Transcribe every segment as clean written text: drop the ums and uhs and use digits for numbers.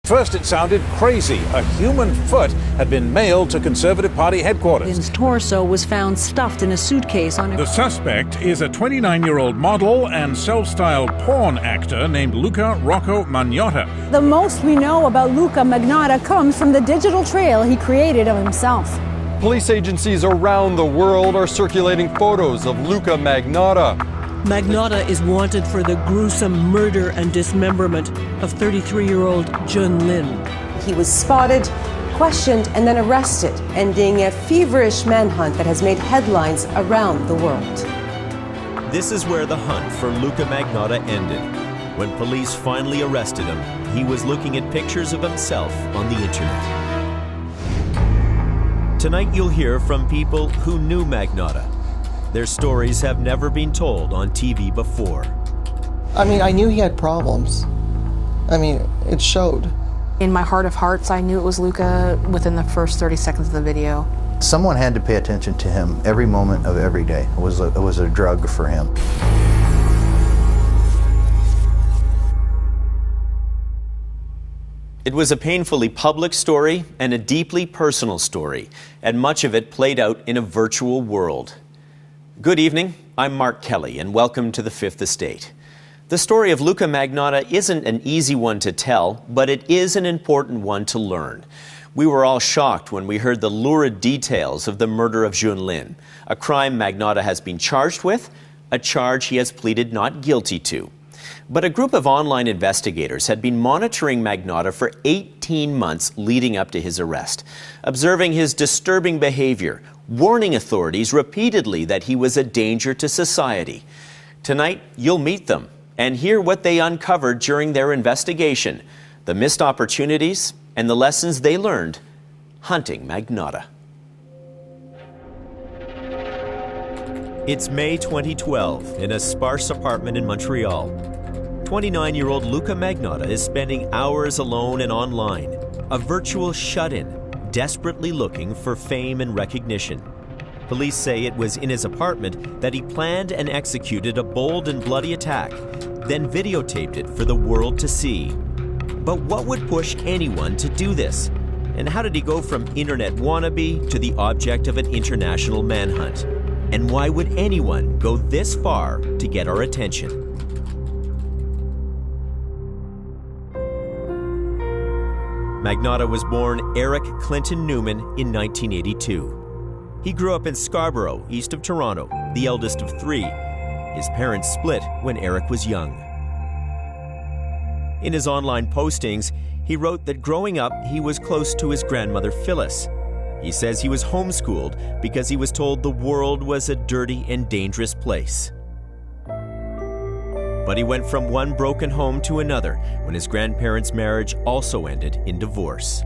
First, it sounded crazy. A human foot had been mailed to Conservative Party headquarters. His torso was found stuffed in a suitcase on a... The suspect is a 29-year-old model and self-styled porn actor named Luca Rocco Magnotta. The most we know about Luca Magnotta comes from the digital trail he created of himself. Police agencies around the world are circulating photos of Luca Magnotta. Magnotta is wanted for the gruesome murder and dismemberment of 33-year-old Jun Lin. He was spotted, questioned, and then arrested, ending a feverish manhunt that has made headlines around the world. This is where the hunt for Luca Magnotta ended. When police finally arrested him, he was looking at pictures of himself on the internet. Tonight you'll hear from people who knew Magnotta. Their stories have never been told on TV before. I mean, I knew he had problems. I mean, it showed. In my heart of hearts, I knew it was Luca within the first 30 seconds of the video. Someone had to pay attention to him every moment of every day. It was a drug for him. It was a painfully public story and a deeply personal story, and much of it played out in a virtual world. Good evening, I'm Mark Kelly, and welcome to the Fifth Estate. The story of Luca Magnotta isn't an easy one to tell, but it is an important one to learn. We were all shocked when we heard the lurid details of the murder of Jun Lin, a crime Magnotta has been charged with, a charge he has pleaded not guilty to. But a group of online investigators had been monitoring Magnotta for 18 months leading up to his arrest, observing his disturbing behavior, warning authorities repeatedly that he was a danger to society. Tonight, you'll meet them and hear what they uncovered during their investigation, the missed opportunities, and the lessons they learned hunting Magnotta. It's May 2012 in a sparse apartment in Montreal. 29-year-old Luca Magnotta is spending hours alone and online, a virtual shut-in, desperately looking for fame and recognition. Police say it was in his apartment that he planned and executed a bold and bloody attack, then videotaped it for the world to see. But what would push anyone to do this? And how did he go from internet wannabe to the object of an international manhunt? And why would anyone go this far to get our attention? Magnotta was born Eric Clinton Newman in 1982. He grew up in Scarborough, east of Toronto, the eldest of three. His parents split when Eric was young. In his online postings, he wrote that growing up, he was close to his grandmother Phyllis. He says he was homeschooled because he was told the world was a dirty and dangerous place. But he went from one broken home to another when his grandparents' marriage also ended in divorce.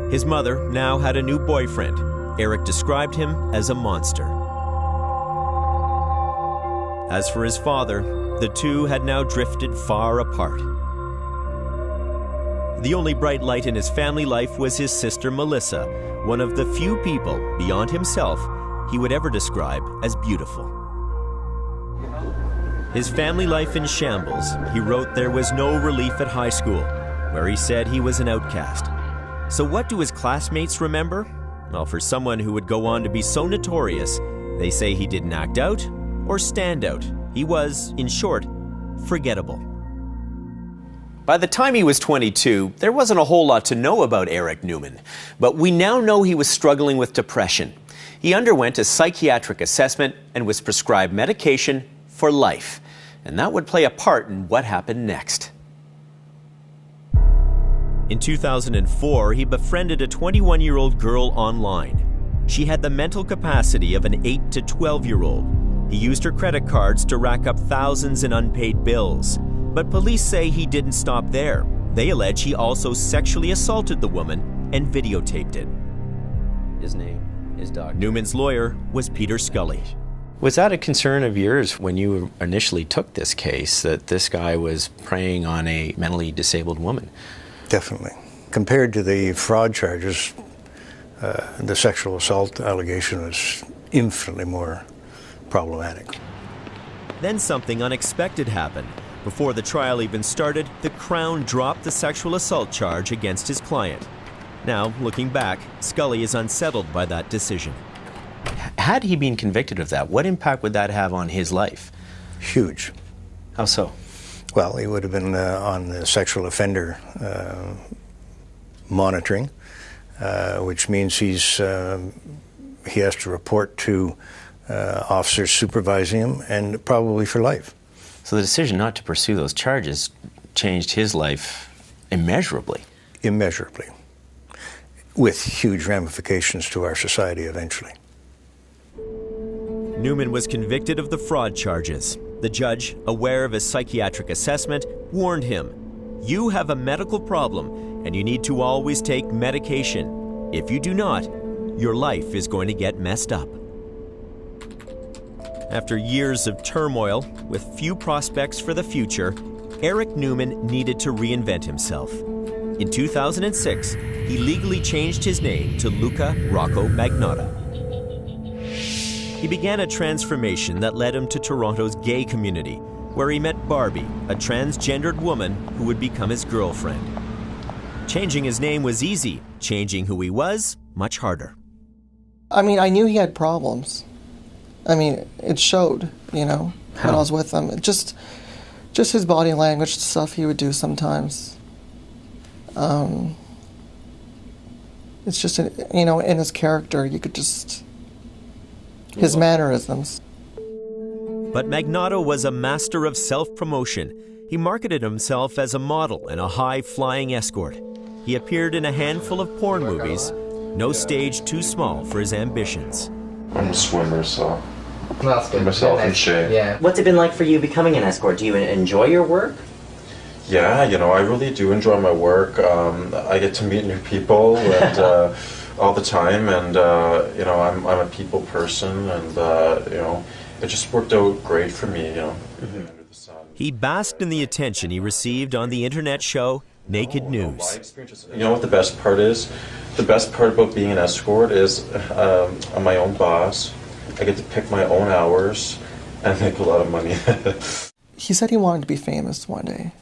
His mother now had a new boyfriend. Eric described him as a monster. As for his father, the two had now drifted far apart. The only bright light in his family life was his sister Melissa, one of the few people beyond himself he would ever describe as beautiful. His family life in shambles, he wrote there was no relief at high school, where he said he was an outcast. So what do his classmates remember? Well, for someone who would go on to be so notorious, they say he didn't act out or stand out. He was, in short, forgettable. By the time he was 22, there wasn't a whole lot to know about Eric Newman, but we now know he was struggling with depression. He underwent a psychiatric assessment and was prescribed medication for life, and that would play a part in what happened next. In 2004, he befriended a 21-year-old girl online. She had the mental capacity of an 8 to 12-year-old. He used her credit cards to rack up thousands in unpaid bills. But police say he didn't stop there. They allege he also sexually assaulted the woman and videotaped it. His name is Dr. Newman's lawyer was Peter Scully. Was that a concern of yours when you initially took this case, that this guy was preying on a mentally disabled woman? Definitely. Compared to the fraud charges, the sexual assault allegation was infinitely more problematic. Then something unexpected happened. Before the trial even started, the Crown dropped the sexual assault charge against his client. Now, looking back, Scully is unsettled by that decision. Had he been convicted of that, what impact would that have on his life? Huge. How so? Well, he would have been on the sexual offender monitoring, which means he has to report to officers supervising him, and probably for life. So the decision not to pursue those charges changed his life immeasurably. Immeasurably. With huge ramifications to our society eventually. Newman was convicted of the fraud charges. The judge, aware of his psychiatric assessment, warned him, "You have a medical problem and you need to always take medication. If you do not, your life is going to get messed up." After years of turmoil, with few prospects for the future, Eric Newman needed to reinvent himself. In 2006, he legally changed his name to Luca Rocco Magnotta. He began a transformation that led him to Toronto's gay community, where he met Barbie, a transgendered woman who would become his girlfriend. Changing his name was easy. Changing who he was, much harder. I mean, I knew he had problems. I mean, it showed, you know, when I was with him. Just his body language, stuff he would do sometimes. It's just, you know, in his character, you could just, his mannerisms. But Magnotta was a master of self-promotion. He marketed himself as a model and a high-flying escort. He appeared in a handful of porn movies, no stage too small for his ambitions. I'm a swimmer, so that's good. Keep myself in shape. Yeah. What's it been like for you becoming an escort? Do you enjoy your work? Yeah, you know, I really do enjoy my work. I get to meet new people and all the time, and you know, I'm a people person, and you know, it just worked out great for me, you know. Under the sun. He basked in the attention he received on the internet show Naked News. You know what the best part is? The best part about being an escort is I'm my own boss. I get to pick my own hours and make a lot of money. He said he wanted to be famous one day.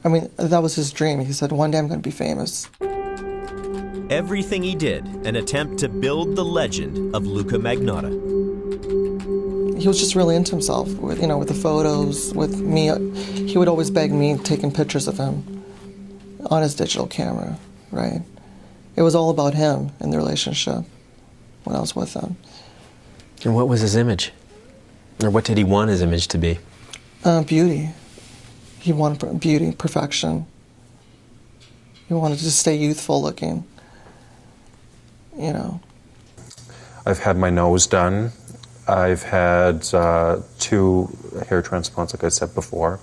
I mean, that was his dream. He said, one day I'm going to be famous. Everything he did, an attempt to build the legend of Luca Magnotta. He was just really into himself, with, you know, with the photos, with me. He would always beg me taking pictures of him on his digital camera, right? It was all about him and the relationship when I was with him. And what was his image? Or what did he want his image to be? Beauty. He wanted beauty, perfection. He wanted to stay youthful looking, you know. I've had my nose done. I've had 2 hair transplants, like I said before.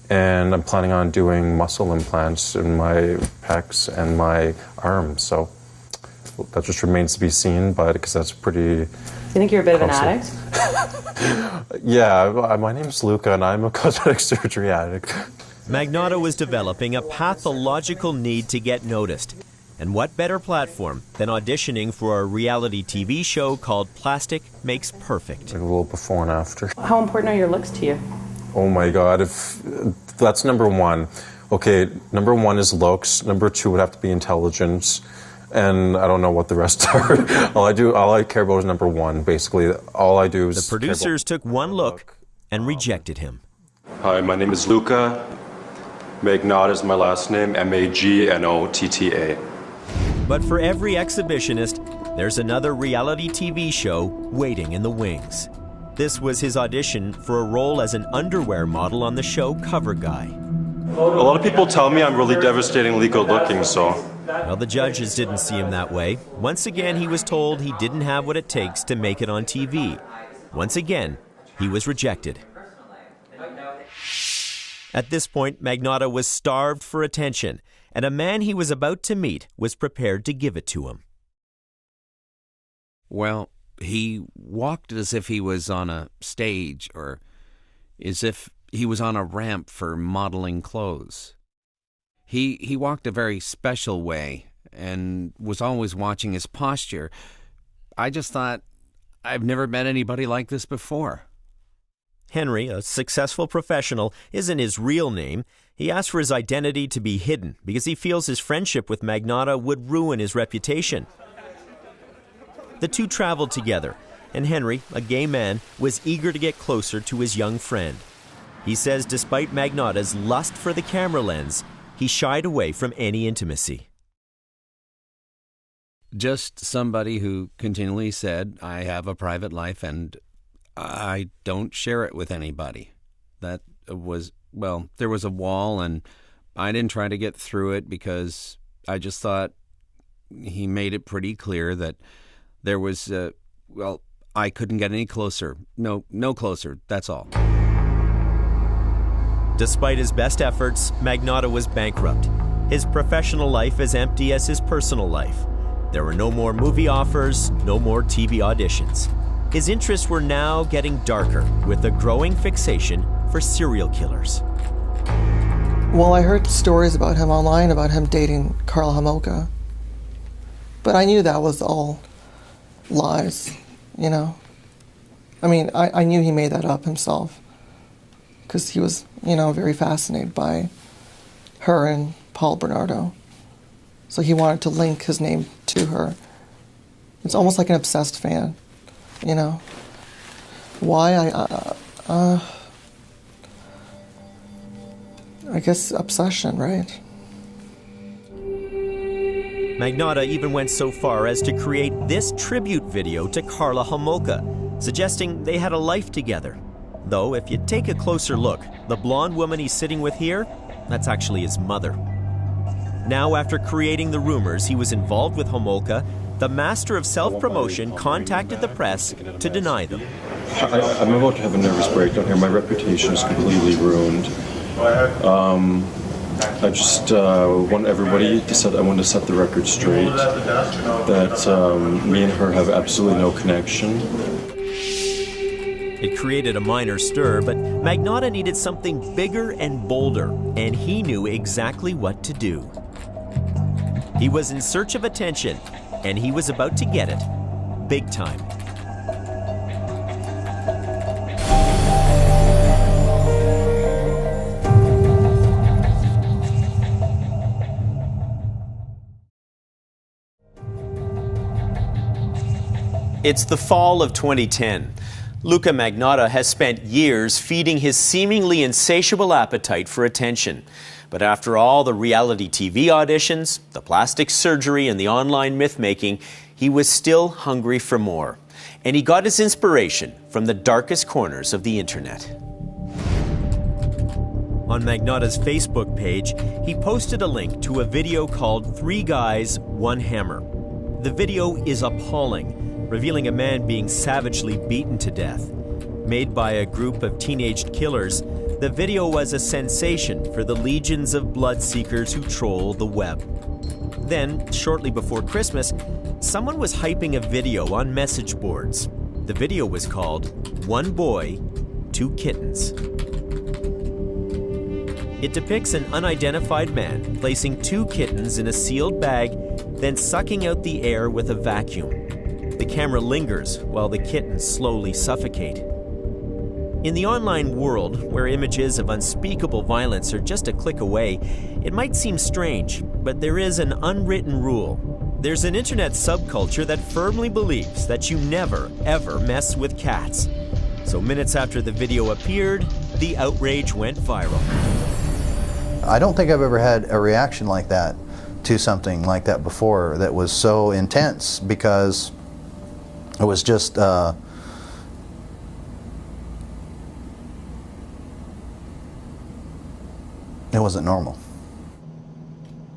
And I'm planning on doing muscle implants in my pecs and my arms. So that just remains to be seen, but because that's pretty... Do you think you're a bit of an addict? Yeah, my name's Luca, and I'm a cosmetic surgery addict. Magnotta was developing a pathological need to get noticed. And what better platform than auditioning for a reality TV show called Plastic Makes Perfect? Like a little before and after. How important are your looks to you? Oh my God, if that's number 1. Okay, number 1 is looks. Number 2 would have to be intelligence. And I don't know what the rest are. all I care about is number 1, basically. All I do is... The producers took one look and rejected him. Hi, my name is Luca. Magnotta is my last name, Magnotta. But for every exhibitionist, there's another reality TV show waiting in the wings. This was his audition for a role as an underwear model on the show Cover Guy. A lot of people tell me I'm really devastatingly good looking, so... Well, the judges didn't see him that way. Once again, he was told he didn't have what it takes to make it on TV. Once again, he was rejected. At this point, Magnotta was starved for attention, and a man he was about to meet was prepared to give it to him. Well, he walked as if he was on a stage, or as if he was on a ramp for modeling clothes. He walked a very special way and was always watching his posture. I just thought, I've never met anybody like this before. Henry, a successful professional, isn't his real name. He asked for his identity to be hidden because he feels his friendship with Magnota would ruin his reputation. The two traveled together, and Henry, a gay man, was eager to get closer to his young friend. He says despite Magnota's lust for the camera lens, he shied away from any intimacy. Just somebody who continually said, I have a private life and I don't share it with anybody. That was, well, there was a wall and I didn't try to get through it because I just thought he made it pretty clear that there was, well, I couldn't get any closer. No closer, that's all. Despite his best efforts, Magnota was bankrupt. His professional life as empty as his personal life. There were no more movie offers, no more TV auditions. His interests were now getting darker, with a growing fixation for serial killers. Well, I heard stories about him online, about him dating Karla Homolka. But I knew that was all lies, you know. I mean, I knew he made that up himself. Because he was, you know, very fascinated by her and Paul Bernardo. So he wanted to link his name to her. It's almost like an obsessed fan, you know. Why? I guess obsession, right? Magnota even went so far as to create this tribute video to Karla Homolka, suggesting they had a life together. Though, if you take a closer look, the blonde woman he's sitting with here, that's actually his mother. Now, after creating the rumors he was involved with Homolka, the master of self-promotion contacted the press to deny them. I'm about to have a nervous breakdown here. My reputation is completely ruined. I just want everybody to set, I want to set the record straight that me and her have absolutely no connection. It created a minor stir, but Magnota needed something bigger and bolder, and he knew exactly what to do. He was in search of attention, and he was about to get it, big time. It's the fall of 2010. Luca Magnotta has spent years feeding his seemingly insatiable appetite for attention. But after all the reality TV auditions, the plastic surgery, and the online myth-making, he was still hungry for more. And he got his inspiration from the darkest corners of the internet. On Magnotta's Facebook page, he posted a link to a video called 3 Guys, 1 Hammer. The video is appalling, revealing a man being savagely beaten to death. Made by a group of teenaged killers, the video was a sensation for the legions of blood seekers who troll the web. Then, shortly before Christmas, someone was hyping a video on message boards. The video was called 1 Boy, 2 Kittens. It depicts an unidentified man placing 2 kittens in a sealed bag, then sucking out the air with a vacuum. The camera lingers while the kittens slowly suffocate. In the online world, where images of unspeakable violence are just a click away, it might seem strange, but there is an unwritten rule. There's an internet subculture that firmly believes that you never, ever mess with cats. So minutes after the video appeared, the outrage went viral. I don't think I've ever had a reaction like that to something like that before that was so intense, because it was just it wasn't normal.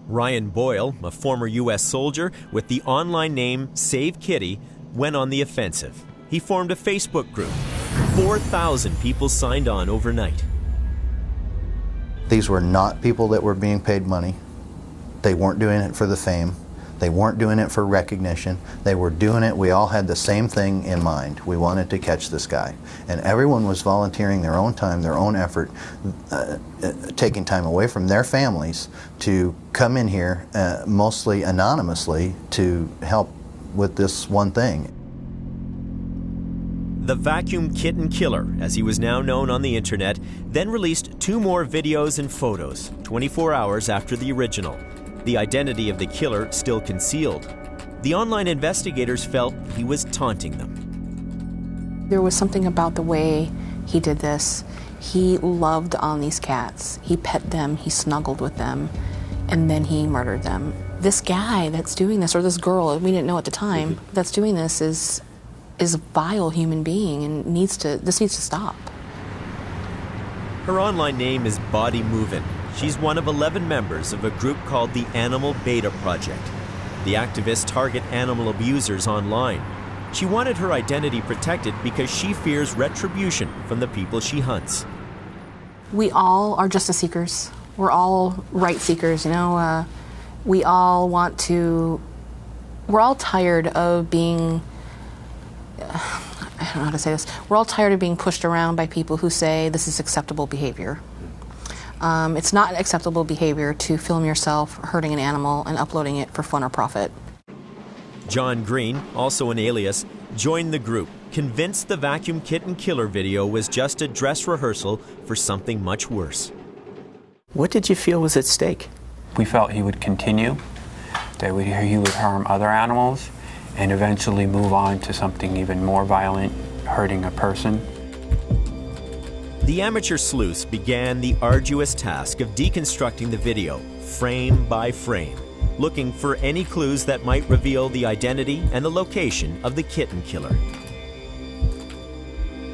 Ryan Boyle, a former U.S. soldier with the online name Save Kitty, went on the offensive. He formed a Facebook group. 4,000 people signed on overnight. These were not people that were being paid money. They weren't doing it for the fame. They weren't doing it for recognition. They were doing it, we all had the same thing in mind. We wanted to catch this guy. And everyone was volunteering their own time, their own effort, taking time away from their families to come in here, mostly anonymously, to help with this one thing. The Vacuum Kitten Killer, as he was now known on the internet, then released 2 more videos and photos, 24 hours after the original. The identity of the killer still concealed. The online investigators felt he was taunting them. There was something about the way he did this. He loved on these cats. He pet them, he snuggled with them, and then he murdered them. This guy that's doing this, or this girl, we didn't know at the time, that's doing this is a vile human being and this needs to stop. Her online name is Body Movin'. She's one of 11 members of a group called the Animal Beta Project. The activists target animal abusers online. She wanted her identity protected because she fears retribution from the people she hunts. We all are justice seekers. We're all right seekers, you know. We're all tired of being, I don't know how to say this. We're all tired of being pushed around by people who say this is acceptable behavior. It's not acceptable behavior to film yourself hurting an animal and uploading it for fun or profit. John Green, also an alias, joined the group, convinced the Vacuum Kitten Killer video was just a dress rehearsal for something much worse. What did you feel was at stake? We felt he would continue, that he would harm other animals, and eventually move on to something even more violent, hurting a person. The amateur sleuths began the arduous task of deconstructing the video, frame by frame, looking for any clues that might reveal the identity and the location of the kitten killer.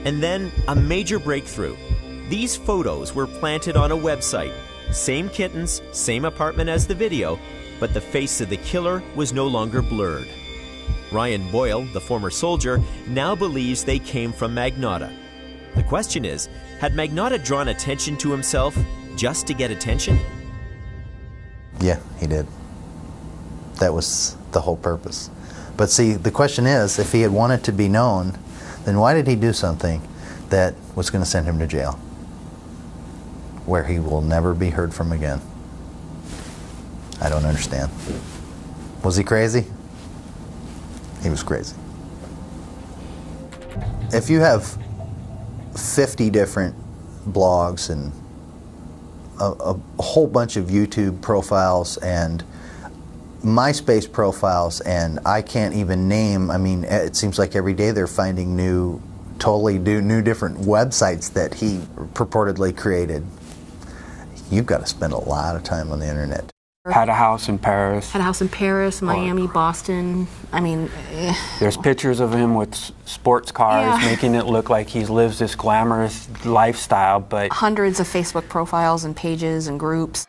And then a major breakthrough. These photos were planted on a website. Same kittens, same apartment as the video, but the face of the killer was no longer blurred. Ryan Boyle, the former soldier, now believes they came from Magnota. The question is, had Magnota drawn attention to himself just to get attention? Yeah, he did. That was the whole purpose. But see, the question is, if he had wanted to be known, then why did he do something that was going to send him to jail, where he will never be heard from again? I don't understand. Was he crazy? He was crazy. If you have 50 different blogs and a whole bunch of YouTube profiles and MySpace profiles, and I can't even name, I mean, it seems like every day they're finding new different websites that he purportedly created. You've got to spend a lot of time on the internet. Had a house in Paris. Had a house in Paris, Miami, Boston. I mean, There's pictures of him with sports cars, making it look like he lives this glamorous lifestyle, but hundreds of Facebook profiles and pages and groups.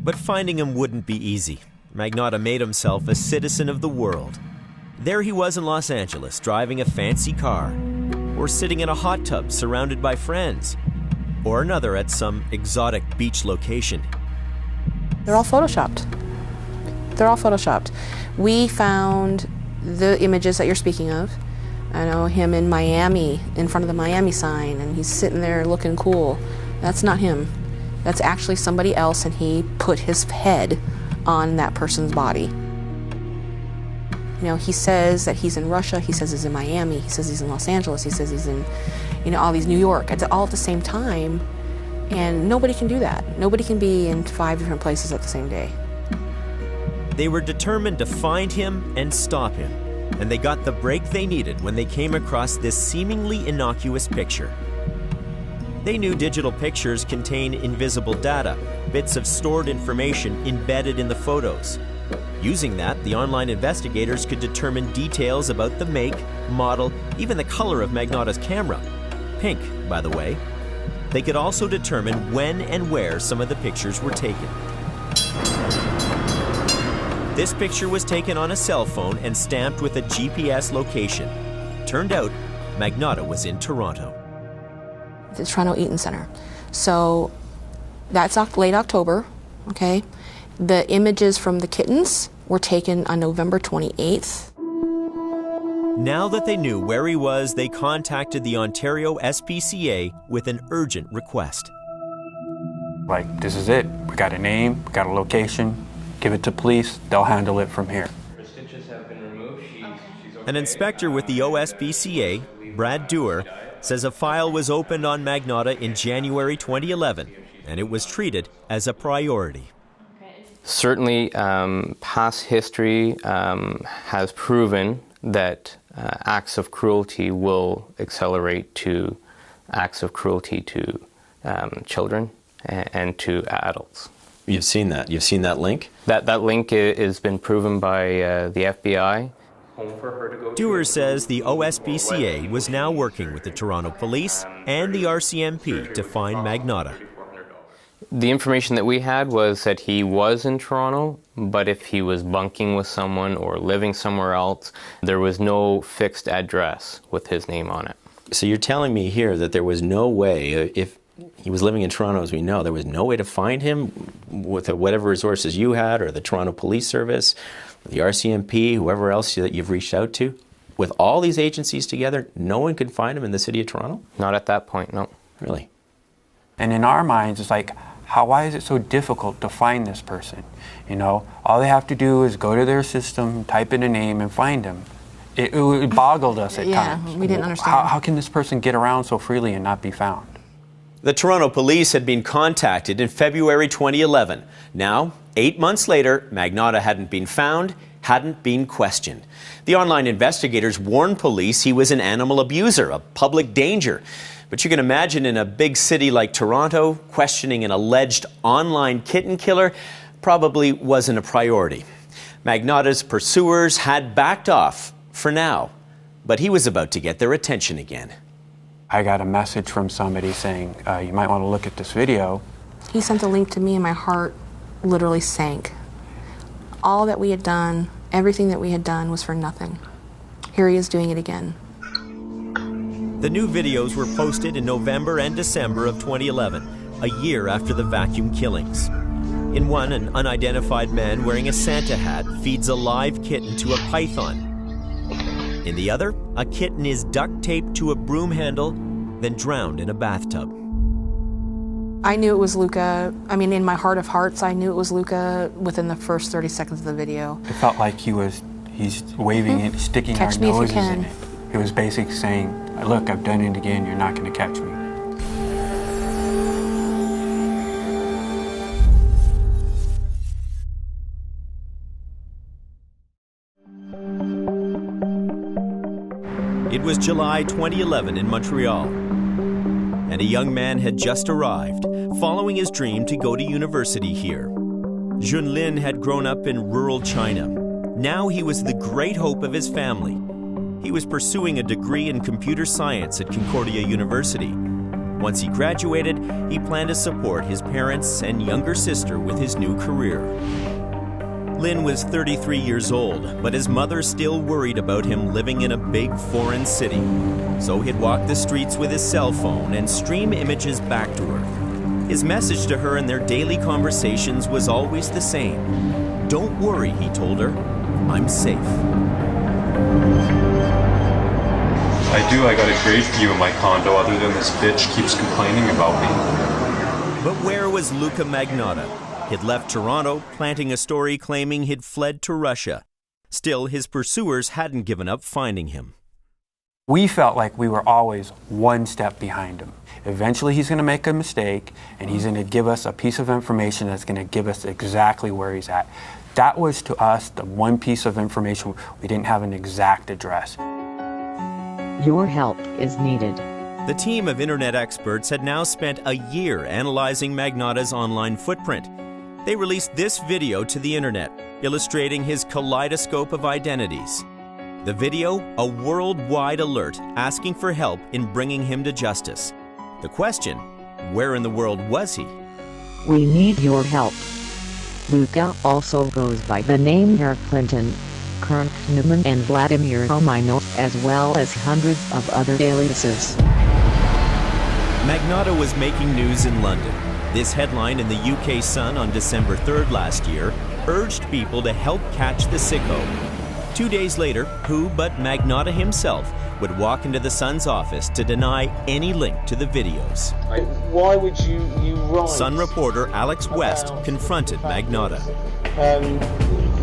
But finding him wouldn't be easy. Magnota made himself a citizen of the world. There he was in Los Angeles, driving a fancy car, or sitting in a hot tub surrounded by friends, or another at some exotic beach location. They're all photoshopped. They're all photoshopped. We found the images that you're speaking of. I know him in Miami, in front of the Miami sign, and he's sitting there looking cool. That's not him. That's actually somebody else, and he put his head on that person's body. You know, he says that he's in Russia, he says he's in Miami, he says he's in Los Angeles, he says he's in, you know, all these New York. It's all at the same time, and nobody can do that. Nobody can be in 5 different places at the same day. They were determined to find him and stop him, and they got the break they needed when they came across this seemingly innocuous picture. They knew digital pictures contain invisible data, bits of stored information embedded in the photos. Using that, the online investigators could determine details about the make, model, even the color of Magnota's camera. Pink, by the way. They could also determine when and where some of the pictures were taken. This picture was taken on a cell phone and stamped with a GPS location. Turned out, Magnota was in Toronto. The Toronto Eaton Center. So that's late October, okay? The images from the kittens were taken on November 28th. Now that they knew where he was, they contacted the Ontario SPCA with an urgent request. like, this is it. We got a name, we got a location, give it to police, they'll handle it from here. An inspector with the OSPCA, Brad Dewar, says a file was opened on Magnota in January 2011, and it was treated as a priority. Certainly, past history has proven that acts of cruelty will accelerate to acts of cruelty to children and to adults. You've seen that? You've seen that link? That link has been proven by the FBI. Dewar says the OSBCA was now working with the Toronto Police and the RCMP to find Magnota. The information that we had was that he was in Toronto, but if he was bunking with someone or living somewhere else, there was no fixed address with his name on it. So you're telling me here that there was no way, if he was living in Toronto as we know, there was no way to find him with whatever resources you had or the Toronto Police Service, the RCMP, whoever else that you've reached out to? With all these agencies together, no one could find him in the city of Toronto? Not at that point, no. Really? And in our minds, it's like, why is it so difficult to find this person? You know, all they have to do is go to their system, type in a name, and find him. It boggled us at times. Yeah, we didn't understand. How can this person get around so freely and not be found? The Toronto Police had been contacted in February 2011. Now, 8 months later, Magnota hadn't been found, hadn't been questioned. The online investigators warned police he was an animal abuser, a public danger. But you can imagine in a big city like Toronto, questioning an alleged online kitten killer probably wasn't a priority. Magnota's pursuers had backed off for now, but he was about to get their attention again. I got a message from somebody saying, you might want to look at this video. He sent a link to me and my heart literally sank. All that we had done, everything that we had done was for nothing. Here he is doing it again. The new videos were posted in November and December of 2011, a year after the vacuum killings. In one, an unidentified man wearing a Santa hat feeds a live kitten to a python. In the other, a kitten is duct taped to a broom handle, then drowned in a bathtub. I knew it was Luca. I mean, in my heart of hearts, I knew it was Luca within the first 30 seconds of the video. It felt like he's waving it, sticking Catch our me if you noses can. in it. He was basically saying, look, I've done it again, you're not going to catch me. It was July 2011 in Montreal, and a young man had just arrived, following his dream to go to university here. Junlin had grown up in rural China. Now he was the great hope of his family. He was pursuing a degree in computer science at Concordia University. Once he graduated, he planned to support his parents and younger sister with his new career. Lin was 33 years old, but his mother still worried about him living in a big foreign city. So he'd walk the streets with his cell phone and stream images back to her. His message to her in their daily conversations was always the same. Don't worry, he told her. I'm safe. I got a great view of my condo other than this bitch keeps complaining about me. But where was Luca Magnota? He'd left Toronto, planting a story claiming he'd fled to Russia. Still, his pursuers hadn't given up finding him. We felt like we were always one step behind him. Eventually he's going to make a mistake and he's going to give us a piece of information that's going to give us exactly where he's at. That was to us the one piece of information. We didn't have an exact address. Your help is needed. The team of internet experts had now spent a year analyzing Magnota's online footprint. They released this video to the internet, illustrating his kaleidoscope of identities. The video, a worldwide alert asking for help in bringing him to justice. The question, where in the world was he? We need your help. Luca also goes by the name Eric Clinton, Kurt Newman and Vladimir Hominov, as well as hundreds of other aliases. Magnota was making news in London. This headline in the UK Sun on December 3rd last year urged people to help catch the sicko. 2 days later, who but Magnota himself would walk into the Sun's office to deny any link to the videos. Why would you write? Sun reporter Alex West confronted Magnota.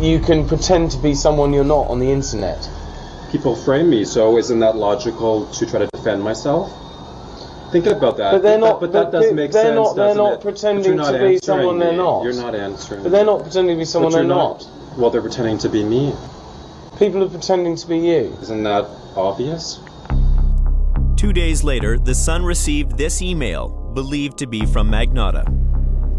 You can pretend to be someone you're not on the internet. people frame me, so isn't that logical to try to defend myself? Think about that. But they're not. But that does make sense. They're not pretending to be someone they're not. You're not answering. But they're not pretending to be someone they're not. Well, they're pretending to be me. People are pretending to be you. Isn't that obvious? 2 days later, the Sun received this email, believed to be from Magnota.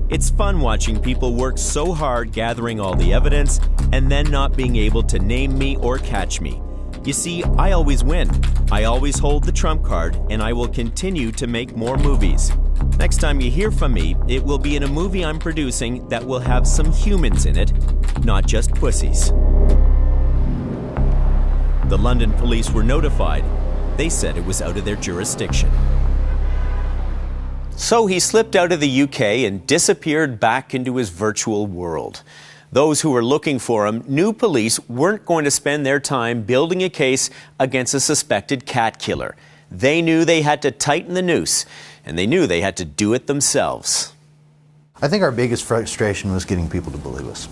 It's fun watching people work so hard gathering all the evidence and then not being able to name me or catch me. You see, I always win. I always hold the trump card, and I will continue to make more movies. Next time you hear from me, it will be in a movie I'm producing that will have some humans in it, not just pussies. The London police were notified. They said it was out of their jurisdiction. So he slipped out of the UK and disappeared back into his virtual world. Those who were looking for him knew police weren't going to spend their time building a case against a suspected cat killer. They knew they had to tighten the noose, and they knew they had to do it themselves. I think our biggest frustration was getting people to believe us.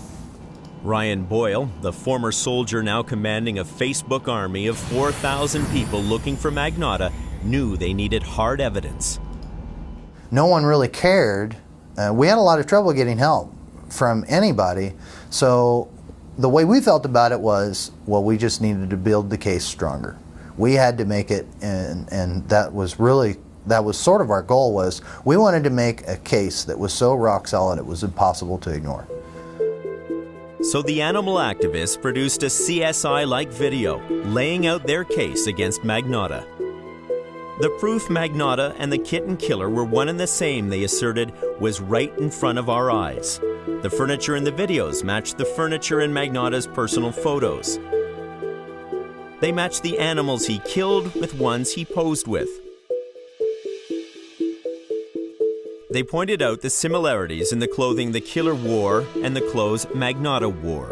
Ryan Boyle, the former soldier now commanding a Facebook army of 4,000 people looking for Magnota, knew they needed hard evidence. No one really cared. We had a lot of trouble getting help from anybody. So the way we felt about it was, well, we just needed to build the case stronger. We had to make it, and that was sort of our goal, was we wanted to make a case that was so rock solid it was impossible to ignore. So the animal activists produced a CSI-like video laying out their case against Magnota. The proof Magnota and the kitten killer were one and the same, they asserted, was right in front of our eyes. The furniture in the videos matched the furniture in Magnota's personal photos. They matched the animals he killed with ones he posed with. They pointed out the similarities in the clothing the killer wore and the clothes Magnota wore.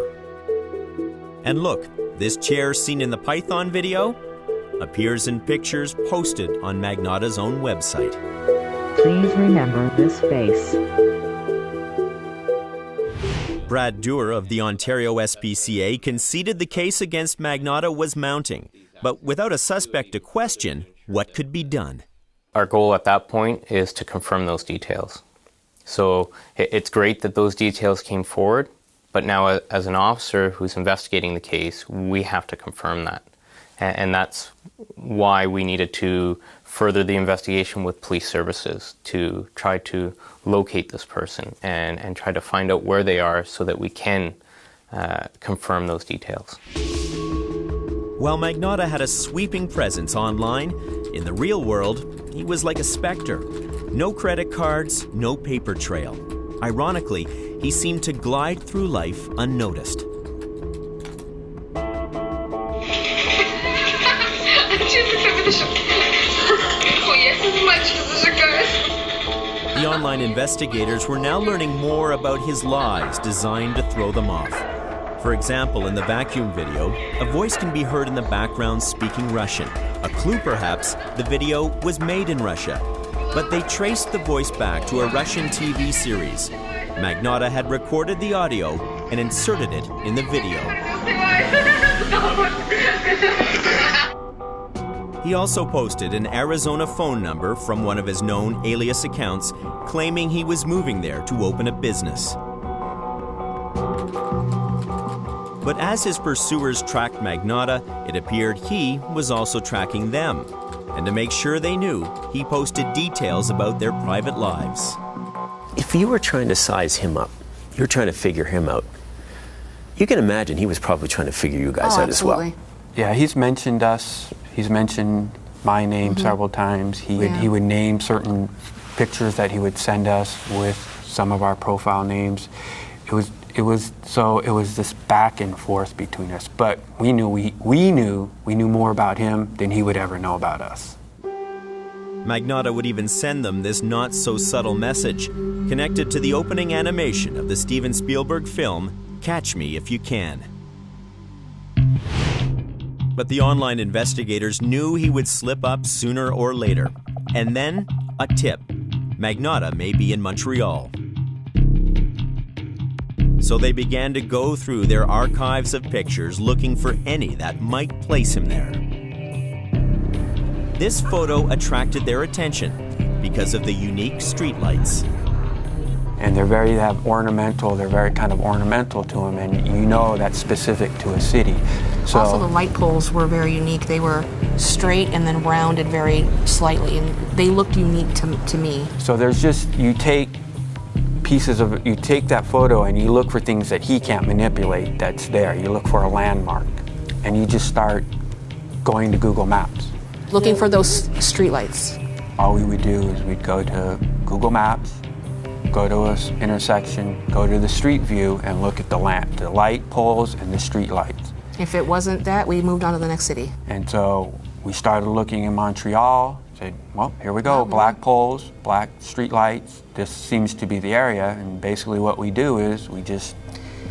And look, this chair seen in the Python video appears in pictures posted on Magnota's own website. Please remember this face. Brad Dewar of the Ontario SPCA conceded the case against Magnota was mounting, but without a suspect to question, what could be done? Our goal at that point is to confirm those details. So it's great that those details came forward, but now as an officer who's investigating the case, we have to confirm that. And that's why we needed to further the investigation with police services to try to locate this person and try to find out where they are so that we can confirm those details. While Magnota had a sweeping presence online, in the real world, he was like a specter. No credit cards, no paper trail. Ironically, he seemed to glide through life unnoticed. The online investigators were now learning more about his lies designed to throw them off. For example, in the vacuum video, a voice can be heard in the background speaking Russian. A clue, perhaps, the video was made in Russia. But they traced the voice back to a Russian TV series. Magnota had recorded the audio and inserted it in the video. He also posted an Arizona phone number from one of his known alias accounts, claiming he was moving there to open a business. But as his pursuers tracked Magnota, it appeared he was also tracking them. And to make sure they knew, he posted details about their private lives. If you were trying to size him up, you're trying to figure him out, you can imagine he was probably trying to figure you guys out as well. Yeah, he's mentioned us. He's mentioned my name several times. He would name certain pictures that he would send us with some of our profile names. It was this back and forth between us. But we knew more about him than he would ever know about us. Magnota would even send them this not-so-subtle message, connected to the opening animation of the Steven Spielberg film, Catch Me If You Can. But the online investigators knew he would slip up sooner or later. And then, a tip. Magnota may be in Montreal. So they began to go through their archives of pictures looking for any that might place him there. This photo attracted their attention because of the unique streetlights. And they're very ornamental, they're very kind of ornamental to him, and you know that's specific to a city. So, also, the light poles were very unique. They were straight and then rounded very slightly, and they looked unique to me. So there's just, you take that photo and you look for things that he can't manipulate that's there. You look for a landmark, and you just start going to Google Maps. Looking for those streetlights. All we would do is we'd go to Google Maps, go to an intersection, go to the street view, and look at the light poles and the street lights. If it wasn't that, we moved on to the next city. And so we started looking in Montreal, said, well, here we go, black poles, black street lights. This seems to be the area, and basically what we do is we just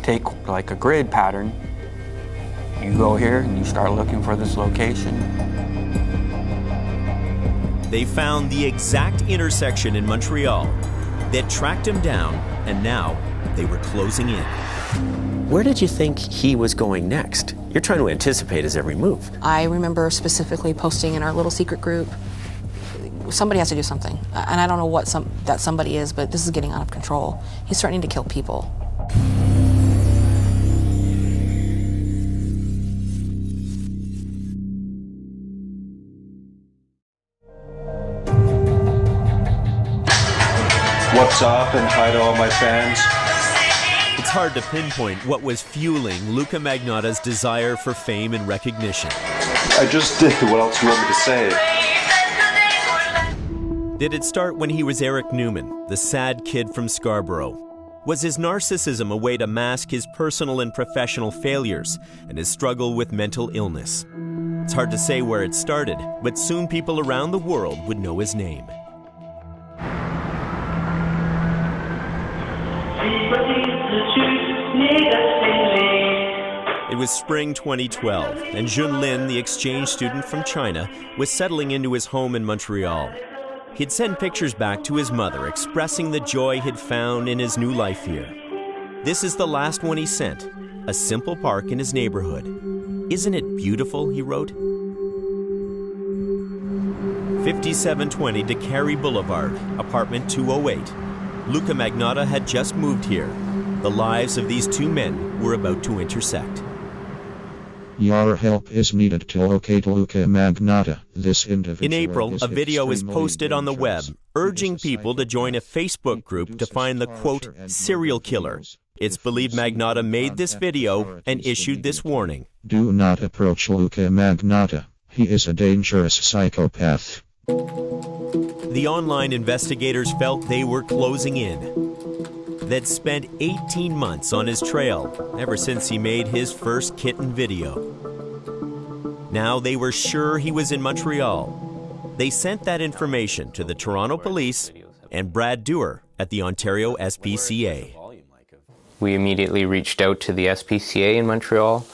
take like a grid pattern. You go here and you start looking for this location. They found the exact intersection in Montreal that tracked him down, and now they were closing in. Where did you think he was going next? You're trying to anticipate his every move. I remember specifically posting in our little secret group, somebody has to do something. And I don't know what that somebody is, but this is getting out of control. He's threatening to kill people. What's up, and hi to all my fans. It's hard to pinpoint what was fueling Luka Magnotta's desire for fame and recognition. I just did. What else do you want me to say? Did it start when he was Eric Newman, the sad kid from Scarborough? Was his narcissism a way to mask his personal and professional failures and his struggle with mental illness? It's hard to say where it started, but soon people around the world would know his name. It was spring 2012, and Junlin, the exchange student from China, was settling into his home in Montreal. He'd send pictures back to his mother expressing the joy he'd found in his new life here. This is the last one he sent, a simple park in his neighborhood. Isn't it beautiful, he wrote? 5720 DeCarey Boulevard, apartment 208. Luka Magnotta had just moved here. The lives of these two men were about to intersect. Your help is needed to locate Luka Magnotta. This individual. In April, a video is posted on the web urging people to join a Facebook group to find the, quote, serial killer. It's believed Magnotta made this video and issued this warning. Do not approach Luka Magnotta. He is a dangerous psychopath. The online investigators felt they were closing in. They'd spent 18 months on his trail, ever since he made his first kitten video. Now they were sure he was in Montreal. They sent that information to the Toronto Police and Brad Dewar at the Ontario SPCA. We immediately reached out to the SPCA in Montreal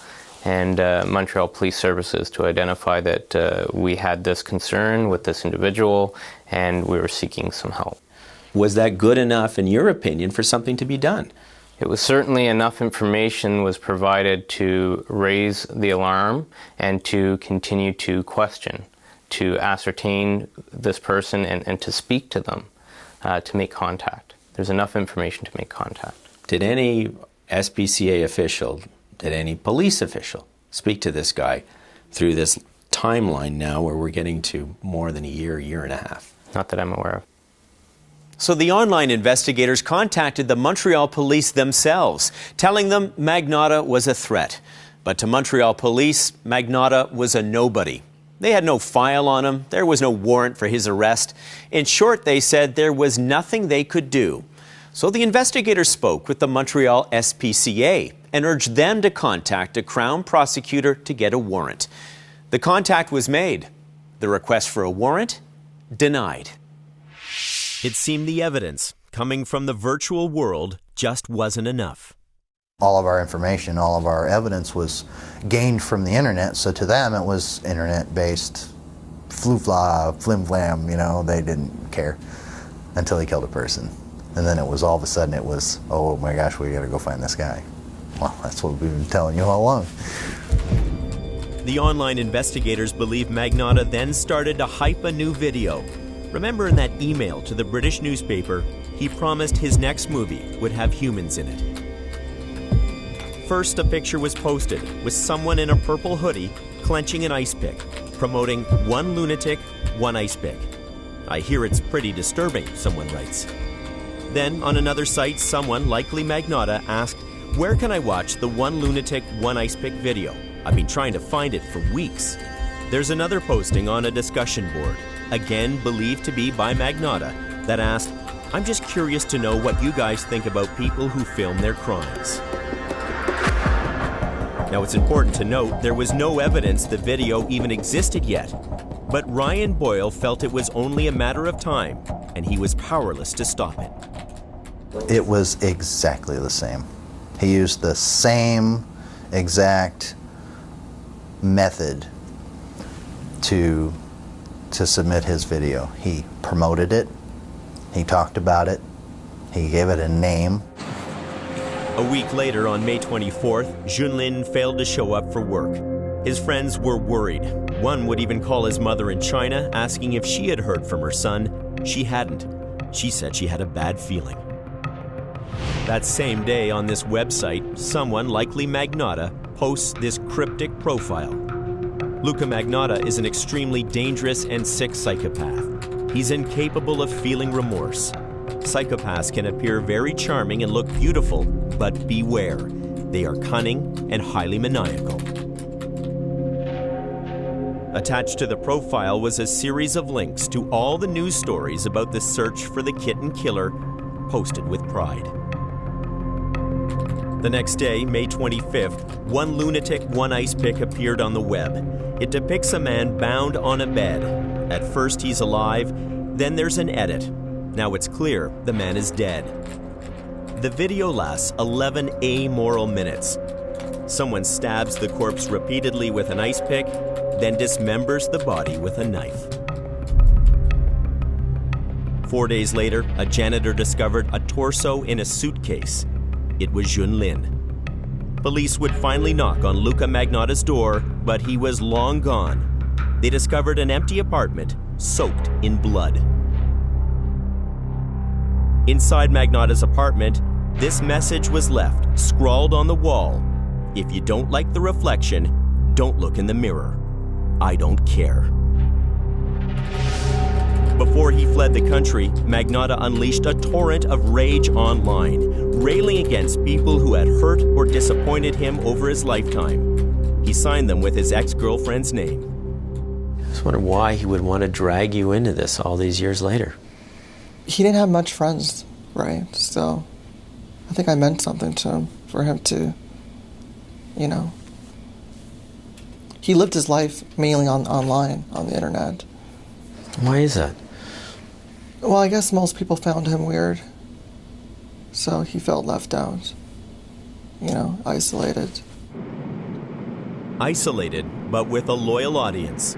and Montreal Police Services to identify that we had this concern with this individual and we were seeking some help. Was that good enough, in your opinion, for something to be done? It was certainly enough information was provided to raise the alarm and to continue to question, to ascertain this person and to speak to them, to make contact. There's enough information to make contact. Did any SPCA official, did any police official speak to this guy through this timeline now where we're getting to more than a year and a half? Not that I'm aware of. So the online investigators contacted the Montreal police themselves, telling them Magnotta was a threat. But to Montreal police, Magnotta was a nobody. They had no file on him. There was no warrant for his arrest. In short, they said there was nothing they could do. So the investigators spoke with the Montreal SPCA and urged them to contact a Crown prosecutor to get a warrant. The contact was made. The request for a warrant? Denied. It seemed the evidence coming from the virtual world just wasn't enough. All of our information, all of our evidence was gained from the internet, so to them it was internet-based flu-fla, flim-flam, you know, they didn't care until he killed a person. And then it was all of a sudden it was, oh my gosh, we gotta go find this guy. Well, that's what we've been telling you all along. The online investigators believe Magnotta then started to hype a new video. Remember in that email to the British newspaper, he promised his next movie would have humans in it. First, a picture was posted with someone in a purple hoodie clenching an ice pick, promoting one lunatic, one ice pick. I hear it's pretty disturbing, someone writes. Then, on another site, someone, likely Magnotta, asked, where can I watch the one lunatic, one ice pick video? I've been trying to find it for weeks. There's another posting on a discussion board, again believed to be by Magnotta, that asked, I'm just curious to know what you guys think about people who film their crimes. Now, it's important to note there was no evidence the video even existed yet. But Ryan Boyle felt it was only a matter of time, and he was powerless to stop it. It was exactly the same. He used the same exact method to submit his video. He promoted it, he talked about it, he gave it a name. A week later, on May 24th, Junlin failed to show up for work. His friends were worried. One would even call his mother in China, asking if she had heard from her son. She hadn't. She said she had a bad feeling. That same day, on this website, someone, likely Magnotta, posts this cryptic profile. Luca Magnotta is an extremely dangerous and sick psychopath. He's incapable of feeling remorse. Psychopaths can appear very charming and look beautiful, but beware. They are cunning and highly maniacal. Attached to the profile was a series of links to all the news stories about the search for the kitten killer, posted with pride. The next day, May 25th, one lunatic, one ice pick appeared on the web. It depicts a man bound on a bed. At first he's alive, then there's an edit. Now it's clear the man is dead. The video lasts 11 amoral minutes. Someone stabs the corpse repeatedly with an ice pick, then dismembers the body with a knife. 4 days later, a janitor discovered a torso in a suitcase. It was Junlin. Police would finally knock on Luca Magnotta's door, but he was long gone. They discovered an empty apartment, soaked in blood. Inside Magnotta's apartment, this message was left, scrawled on the wall. If you don't like the reflection, don't look in the mirror. I don't care. Before he fled the country, Magnotta unleashed a torrent of rage online, railing against people who had hurt or disappointed him over his lifetime. He signed them with his ex-girlfriend's name. I just wonder why he would want to drag you into this all these years later. He didn't have much friends, right? So I think I meant something to him, for him to, you know. He lived his life mainly online, on the internet. Why is that? Well, I guess most people found him weird. So he felt left out, you know, isolated. Isolated, but with a loyal audience.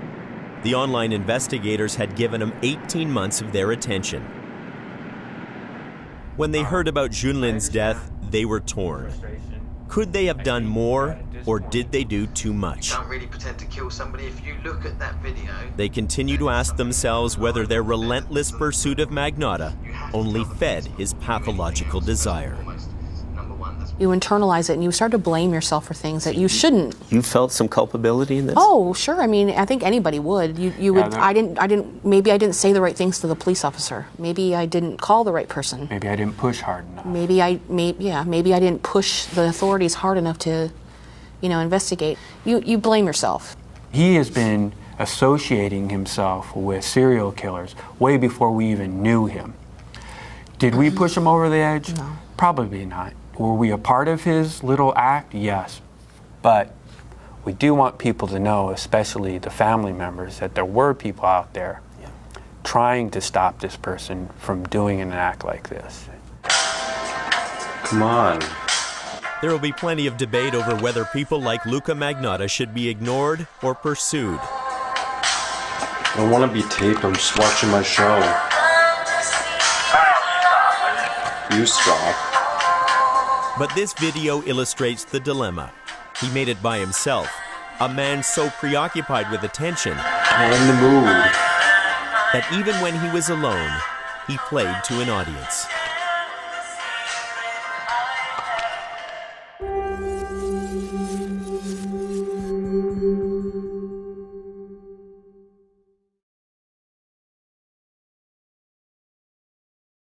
The online investigators had given him 18 months of their attention. When they heard about Junlin's death, they were torn. Could they have done more, or did they do too much? You can't really pretend to kill somebody. If you look at that video... They continue to ask themselves whether their relentless pursuit of Magnotta only fed his pathological desire. You internalize it and you start to blame yourself for things that you shouldn't. You felt some culpability in this? Oh, sure. I mean, I think anybody would. You would. Maybe I didn't say the right things to the police officer. Maybe I didn't call the right person. Maybe I didn't push hard enough. Maybe I didn't push the authorities hard enough to, investigate. You blame yourself. He has been associating himself with serial killers way before we even knew him. Did we push him over the edge? No. Probably not. Were we a part of his little act? Yes. But we do want people to know, especially the family members, that there were people out there trying to stop this person from doing an act like this. Come on. There will be plenty of debate over whether people like Luca Magnotta should be ignored or pursued. I don't want to be taped. I'm just watching my show. You stop. But this video illustrates the dilemma. He made it by himself, a man so preoccupied with attention and the mood that even when he was alone, he played to an audience.